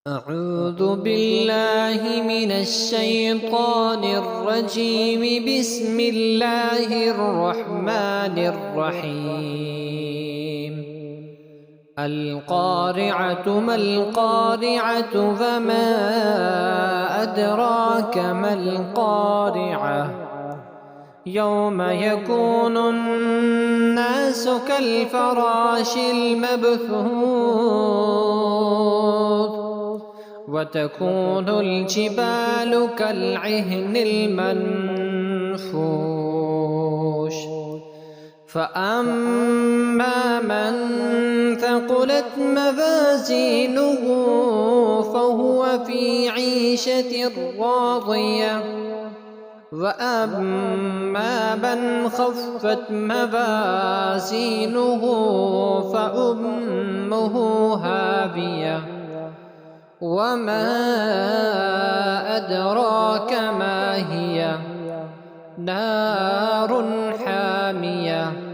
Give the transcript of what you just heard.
أعوذ بالله من الشيطان الرجيم. بسم الله الرحمن الرحيم. القارعة ما القارعة وما أدراك ما القارعة يوم يكون الناس كالفراش المبثوث وتكون الجبال كالعهن المنفوش. فأما من ثقلت موازينه فهو في عيشة راضية، وأما من خفت موازينه فأمه هاوية، وما أدراك ما هي، نار حامية.